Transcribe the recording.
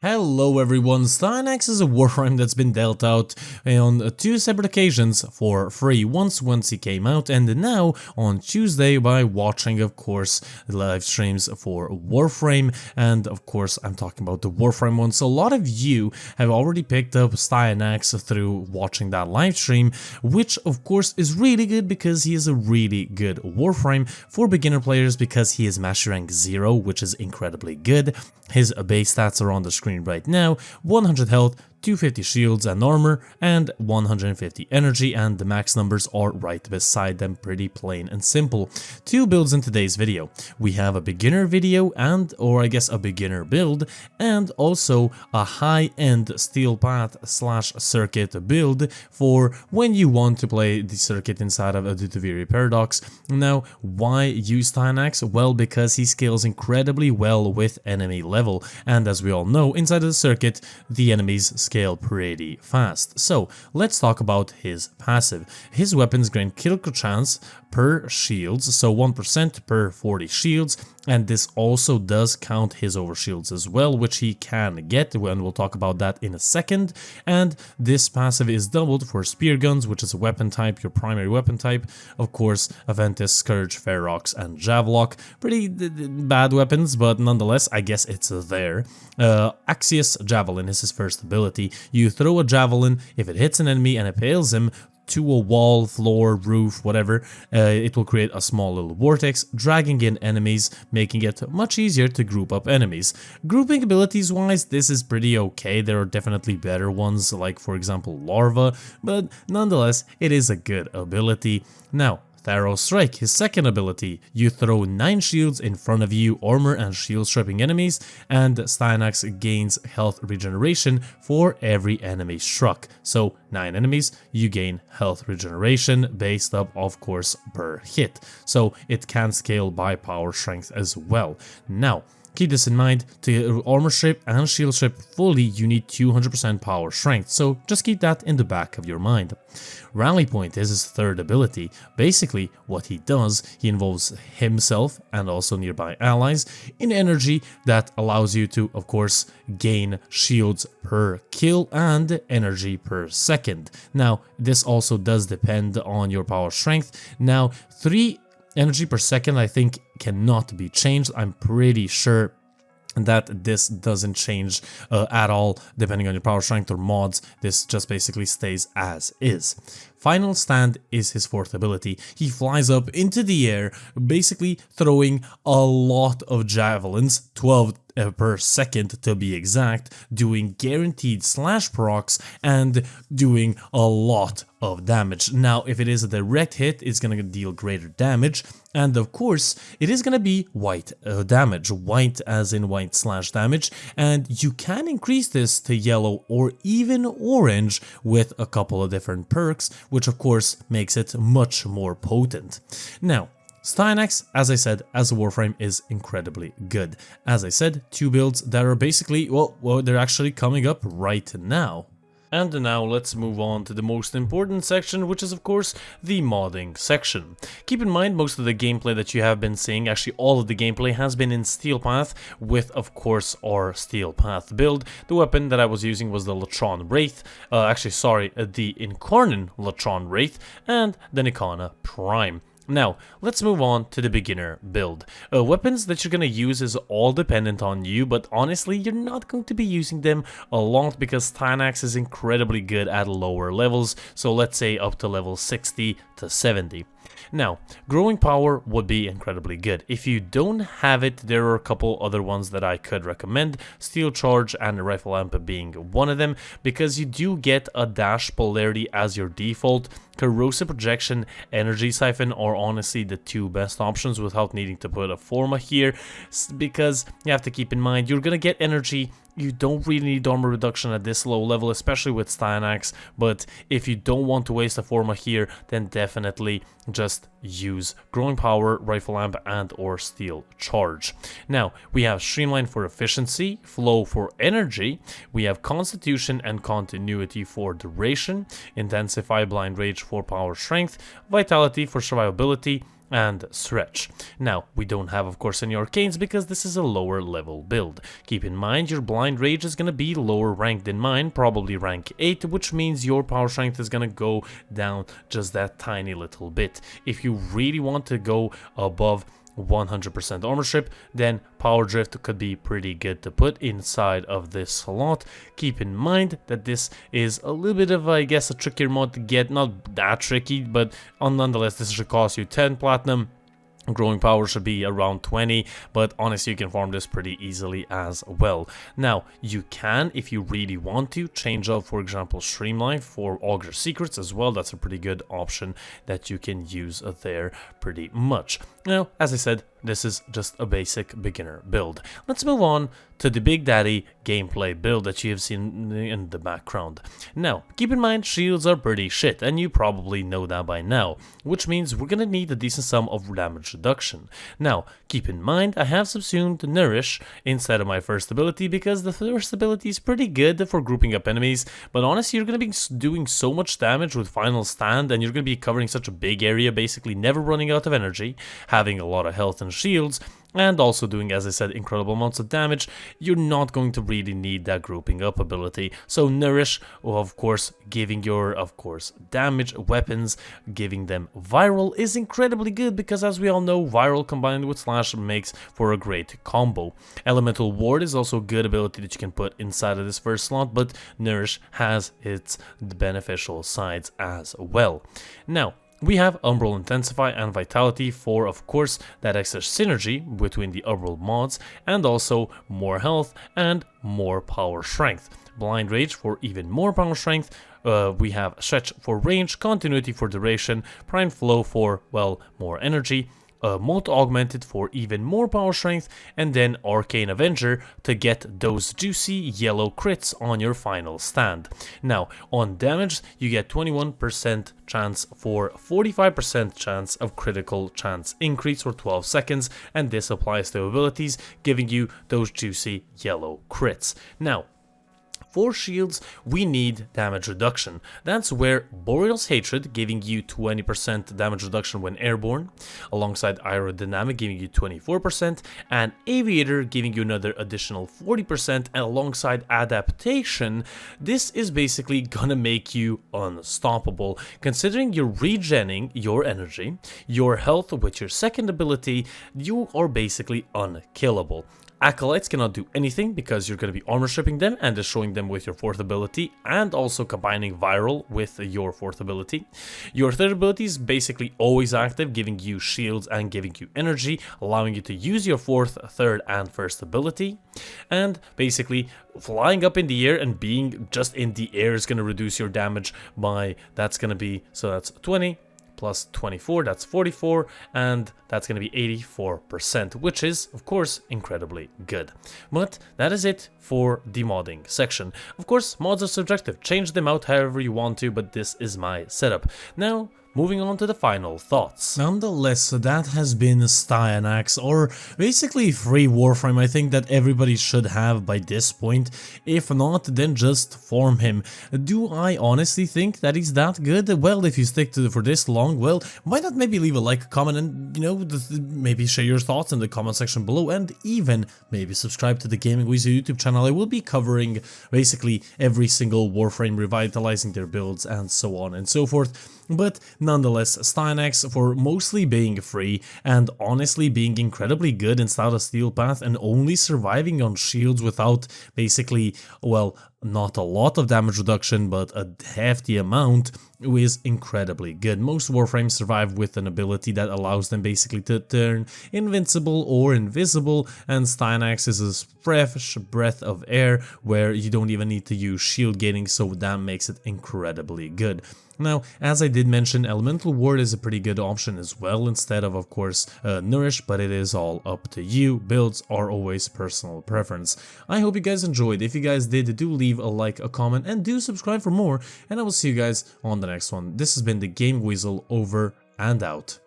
Hello everyone, Styanax is a Warframe that's been dealt out on two separate occasions for free, once he came out and now on Tuesday by watching of course live streams for Warframe, and of course I'm talking about the Warframe one. So a lot of you have already picked up Styanax through watching that live stream, which of course is really good because he is a really good Warframe for beginner players because he is mastery rank 0, which is incredibly good. His base stats are on the screen right now: 100 health, 250 shields and armor, and 150 energy, and the max numbers are right beside them, pretty plain and simple. Two builds in today's video. We have a beginner video or I guess a beginner build, and also a high-end steel path / circuit build for when you want to play the circuit inside of the Taviri Paradox. Now, why use Styanax? Well, because he scales incredibly well with enemy level, and as we all know, inside of the circuit, the enemies scale pretty fast. So let's talk about his passive. His weapons grant critical chance per shields, so 1% per 40 shields, and this also does count his overshields as well, which he can get, and we'll talk about that in a second. And this passive is doubled for spear guns, which is a weapon type, your primary weapon type. Of course, Aventus, Scourge, Ferox, and Javelok. Pretty bad weapons, but nonetheless, I guess it's there. Axius Javelin is his first ability. You throw a javelin, if it hits an enemy and impales him to a wall, floor, roof, whatever, it will create a small little vortex, dragging in enemies, making it much easier to group up enemies. Grouping abilities wise, this is pretty okay. There are definitely better ones, like for example Larva, but nonetheless, it is a good ability. Now, Thorough Strike, his second ability. You throw 9 shields in front of you, armor and shield stripping enemies, and Styanax gains health regeneration for every enemy struck. So 9 enemies, you gain health regeneration based up, of course, per hit. So it can scale by power strength as well. Now, keep this in mind, to armor strip and shield strip fully, you need 200% power strength, so just keep that in the back of your mind. Rally Point is his third ability. Basically, what he does, he involves himself and also nearby allies in energy that allows you to, of course, gain shields per kill and energy per second. Now, this also does depend on your power strength. Now, 3 energy per second, I think, cannot be changed. I'm pretty sure that this doesn't change at all depending on your power strength or mods. This just basically stays as is. Final Stand is his fourth ability. He flies up into the air, basically throwing a lot of javelins, 12 per second to be exact, doing guaranteed slash procs and doing a lot of damage. Now, if it is a direct hit, it's going to deal greater damage, and of course, it is going to be white damage, white as in white slash damage, and you can increase this to yellow or even orange with a couple of different perks, which of course makes it much more potent. Now, Styanax, as I said, as a Warframe is incredibly good. As I said, 2 builds that are basically, well, they're actually coming up right now. And now let's move on to the most important section, which is of course the modding section. Keep in mind, most of the gameplay that you have been seeing, actually all of the gameplay, has been in Steel Path with of course our Steel Path build. The weapon that I was using was the Latron Wraith, the Incarnon Latron Wraith and the Nikana Prime. Now, let's move on to the beginner build. Weapons that you're going to use is all dependent on you, but honestly, you're not going to be using them a lot because Styanax is incredibly good at lower levels, so let's say up to level 60 to 70. Now, growing power would be incredibly good. If you don't have it, there are a couple other ones that I could recommend, Steel Charge and Rifle Lamp being one of them, because you do get a dash polarity as your default. Corrosive Projection, Energy Siphon are honestly the 2 best options without needing to put a Forma here, because you have to keep in mind you're gonna get energy. You don't really need armor reduction at this low level, especially with Styanax, but if you don't want to waste a Forma here, then definitely just use Growing Power, Rifle Lamp, and or Steel Charge. Now, we have Streamline for efficiency, Flow for energy, we have Constitution and Continuity for duration, Intensify Blind Rage for power strength, Vitality for survivability, and Stretch. Now, we don't have, of course, any Arcanes because this is a lower level build. Keep in mind, your Blind Rage is going to be lower ranked than mine, probably rank 8, which means your power strength is going to go down just that tiny little bit. If you really want to go above 100% armor strip, then power drift could be pretty good to put inside of this slot. Keep in mind that this is a little bit of, I guess, a trickier mod to get. Not that tricky, but nonetheless, this should cost you 10 platinum. Growing power should be around 20, but honestly you can farm this pretty easily as well. Now, you can, if you really want to, change out, for example, Streamline for Augur Secrets as well. That's a pretty good option that you can use there pretty much. Now, as I said, this is just a basic beginner build. Let's move on to the Big Daddy gameplay build that you have seen in the background. Now, keep in mind, shields are pretty shit, and you probably know that by now, which means we're gonna need a decent sum of damage reduction. Now, keep in mind, I have subsumed Nourish instead of my first ability because the first ability is pretty good for grouping up enemies, but honestly, you're gonna be doing so much damage with Final Stand, and you're gonna be covering such a big area, basically never running out of energy, having a lot of health and shields, and also doing, as I said, incredible amounts of damage. You're not going to really need that grouping up ability. So Nourish, of course, giving your, damage, weapons, giving them viral is incredibly good because, as we all know, viral combined with slash makes for a great combo. Elemental Ward is also a good ability that you can put inside of this first slot, but Nourish has its beneficial sides as well. Now, we have Umbral Intensify and Vitality for, of course, that extra synergy between the Umbral mods, and also more health and more power strength. Blind Rage for even more power strength. We have Stretch for range, Continuity for duration, Prime Flow for, well, more energy, Mold Augmented for even more power strength, and then Arcane Avenger to get those juicy yellow crits on your final stand. Now, on damage, you get 21% chance for 45% chance of critical chance increase for 12 seconds, and this applies to abilities, giving you those juicy yellow crits. Now, for shields, we need damage reduction. That's where Boreal's Hatred giving you 20% damage reduction when airborne, alongside Aerodynamic giving you 24%, and Aviator giving you another additional 40%, and alongside Adaptation, this is basically gonna make you unstoppable. Considering you're regenning your energy, your health with your second ability, you are basically unkillable. Acolytes cannot do anything because you're going to be armor stripping them and destroying them with your fourth ability, and also combining viral with your fourth ability. Your third ability is basically always active, giving you shields and giving you energy, allowing you to use your fourth, third, and first ability. And basically, flying up in the air and being just in the air is going to reduce your damage by, that's going to be, so that's 20. Plus 24, that's 44, and that's going to be 84%, which is, of course, incredibly good. But that is it for the modding section. Of course, mods are subjective, change them out however you want to, but this is my setup. Now, moving on to the final thoughts. Nonetheless, that has been Styanax, or basically free Warframe. I think that everybody should have by this point. If not, then just farm him. Do I honestly think that he's that good? Well, if you stick to it for this long, well, why not maybe leave a like, comment, and, you know, maybe share your thoughts in the comment section below, and even maybe subscribe to the Gaming Weasel YouTube channel. I will be covering basically every single Warframe, revitalizing their builds, and so on and so forth. But nonetheless, Styanax, for mostly being free and honestly being incredibly good in Style of Steel Path and only surviving on shields without basically, well, not a lot of damage reduction, but a hefty amount, is incredibly good. Most Warframes survive with an ability that allows them basically to turn invincible or invisible, and Styanax is a fresh breath of air where you don't even need to use shield gating, so that makes it incredibly good. Now, as I did mention, Elemental Ward is a pretty good option as well, instead of course, Nourish, but it is all up to you. Builds are always personal preference. I hope you guys enjoyed. If you guys did, do leave a like, a comment, and do subscribe for more, and I will see you guys on the next one. This has been the Game Weasel, over and out.